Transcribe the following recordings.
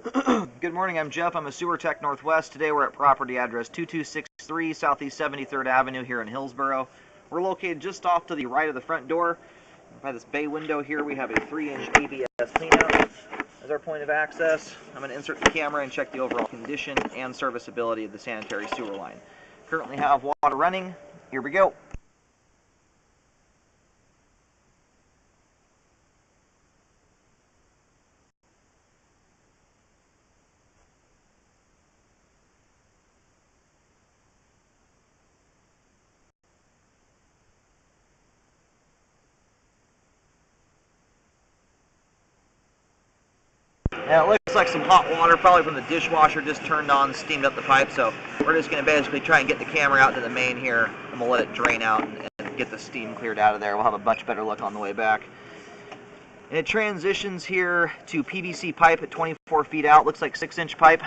Good morning, I'm Jeff. I'm a sewer tech Northwest. Today we're at property address 2263 Southeast 73rd Avenue here in Hillsboro. We're located just off to the right of the front door. By this bay window here, we have a 3-inch ABS cleanout as our point of access. I'm going to insert the camera and check the overall condition and serviceability of the sanitary sewer line. Currently have water running. Here we go. And it looks like some hot water, probably from the dishwasher, just turned on, steamed up the pipe. So we're just going to basically try and get the camera out to the main here, and we'll let it drain out and get the steam cleared out of there. We'll have a much better look on the way back. And it transitions here to PVC pipe at 24 feet out. Looks like 6-inch pipe.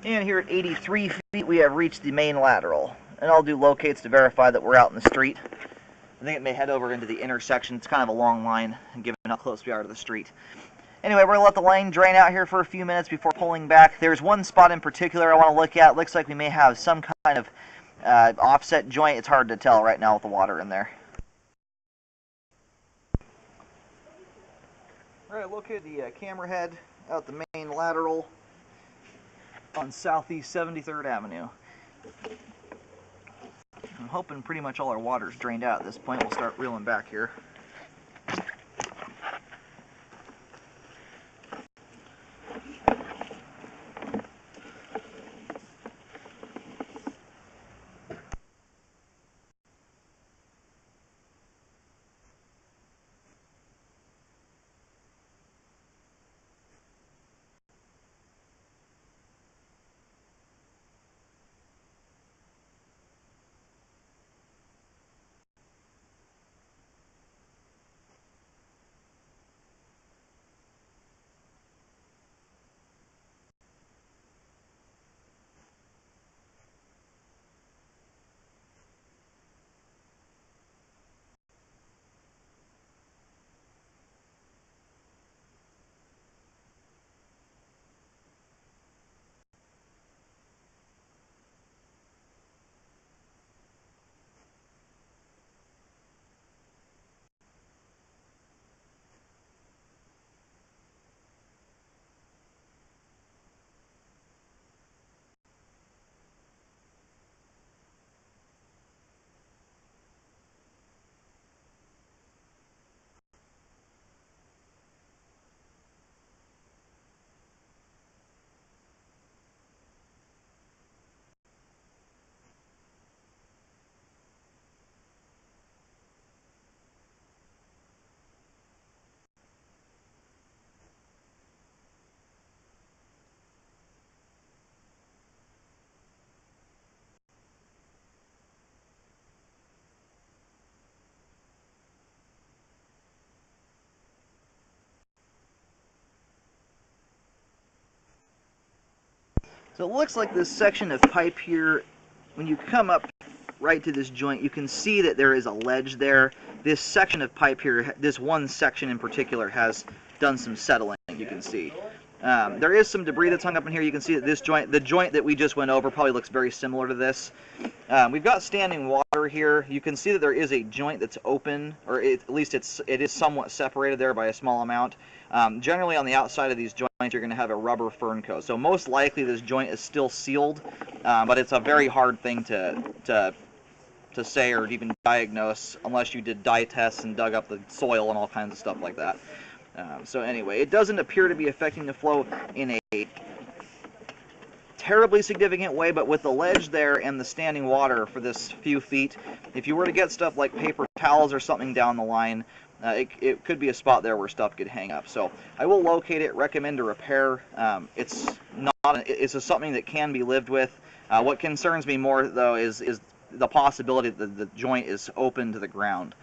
And here at 83 feet, we have reached the main lateral. And I'll do locates to verify that we're out in the street. I think it may head over into the intersection. It's kind of a long line, given how close we are to the street. Anyway, we're going to let the line drain out here for a few minutes before pulling back. There's one spot in particular I want to look at. It looks like we may have some kind of offset joint. It's hard to tell right now with the water in there. Alright, located the camera head out the main lateral on Southeast 73rd Avenue. I'm hoping pretty much all our water's drained out at this point. We'll start reeling back here. So it looks like this section of pipe here, when you come up right to this joint, you can see that there is a ledge there. This section of pipe here, this one section in particular, has done some settling, you can see. There is some debris that's hung up in here. You can see that this joint, the joint that we just went over, probably looks very similar to this. We've got standing water here. You can see that there is a joint that's open, or at least it is somewhat separated there by a small amount. Generally on the outside of these joints you're going to have a rubber fern coat. So most likely this joint is still sealed, but it's a very hard thing to say or even diagnose unless you did dye tests and dug up the soil and all kinds of stuff like that. So anyway, it doesn't appear to be affecting the flow in a terribly significant way, but with the ledge there and the standing water for this few feet, if you were to get stuff like paper towels or something down the line, it could be a spot there where stuff could hang up. So I will locate it, recommend a repair. It's something that can be lived with. What concerns me more though is the possibility that the joint is open to the ground.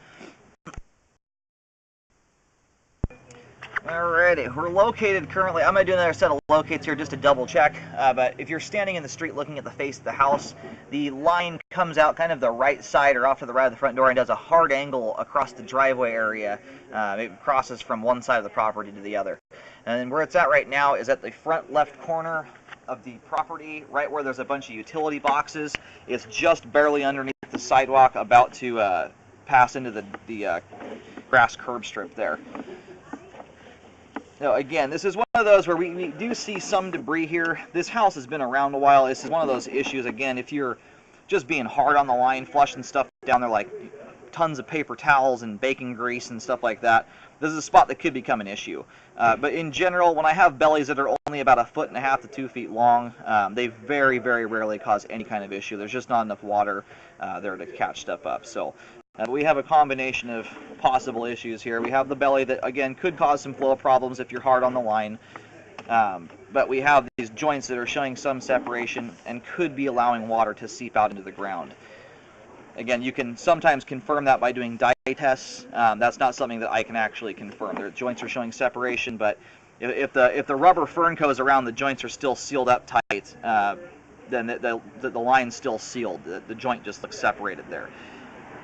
Alrighty, we're located currently. I'm going to do another set of locates here just to double check, but if you're standing in the street looking at the face of the house, the line comes out kind of the right side or off to the right of the front door and does a hard angle across the driveway area. It crosses from one side of the property to the other. And where it's at right now is at the front left corner of the property, right where there's a bunch of utility boxes. It's just barely underneath the sidewalk, about to pass into the grass curb strip there. Now, again, this is one of those where we do see some debris here. This house has been around a while. This is one of those issues, again, if you're just being hard on the line, flushing stuff down there like tons of paper towels and bacon grease and stuff like that, this is a spot that could become an issue. But in general, when I have bellies that are only about 1.5 to 2 feet long, they very, very rarely cause any kind of issue. There's just not enough water there to catch stuff up. So we have a combination of possible issues here. We have the belly that, again, could cause some flow problems if you're hard on the line. But we have these joints that are showing some separation and could be allowing water to seep out into the ground. Again, you can sometimes confirm that by doing dye tests. That's not something that I can actually confirm. The joints are showing separation, but if the rubber fern coats around the joints are still sealed up tight, then the line's still sealed. The joint just looks separated there.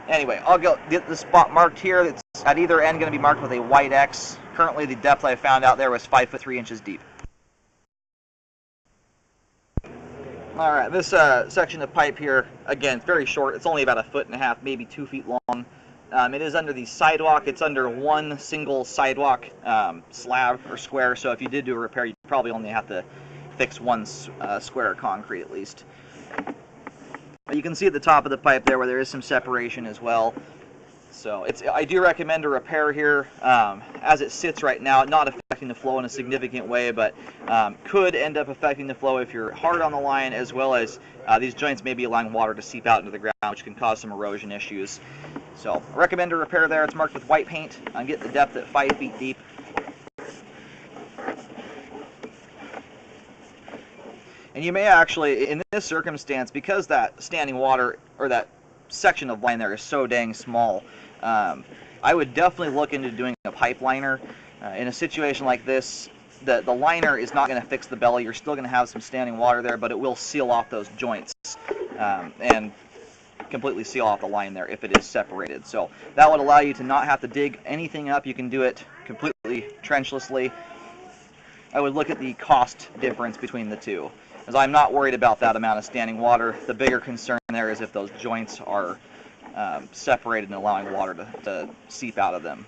Anyway, I'll get the spot marked here. It's at either end going to be marked with a white X. Currently, the depth I found out there was 5 foot 3 inches deep. All right, this section of pipe here, again, it's very short. It's only about 1.5 feet, maybe 2 feet long. It is under the sidewalk. It's under one single sidewalk slab or square. So if you did do a repair, you probably only have to fix one square of concrete at least. You can see at the top of the pipe there where there is some separation as well. So I do recommend a repair here. As it sits right now, not affecting the flow in a significant way, but could end up affecting the flow if you're hard on the line, as well as these joints may be allowing water to seep out into the ground, which can cause some erosion issues. So I recommend a repair there. It's marked with white paint. I'm getting the depth at 5 feet deep. And you may actually, in this circumstance, because that standing water, or that section of line there is so dang small, I would definitely look into doing a pipe liner. In a situation like this, the liner is not going to fix the belly. You're still going to have some standing water there, but it will seal off those joints and completely seal off the line there if it is separated. So that would allow you to not have to dig anything up. You can do it completely trenchlessly. I would look at the cost difference between the two, as I'm not worried about that amount of standing water. The bigger concern there is if those joints are separated and allowing water to seep out of them.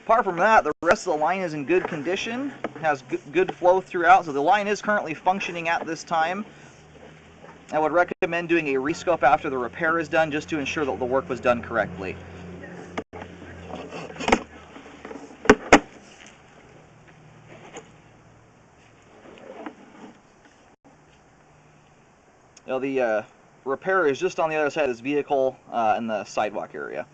Apart from that, the rest of the line is in good condition, has good flow throughout, so the line is currently functioning at this time. I would recommend doing a rescope after the repair is done, just to ensure that the work was done correctly. Now the repair is just on the other side of this vehicle in the sidewalk area.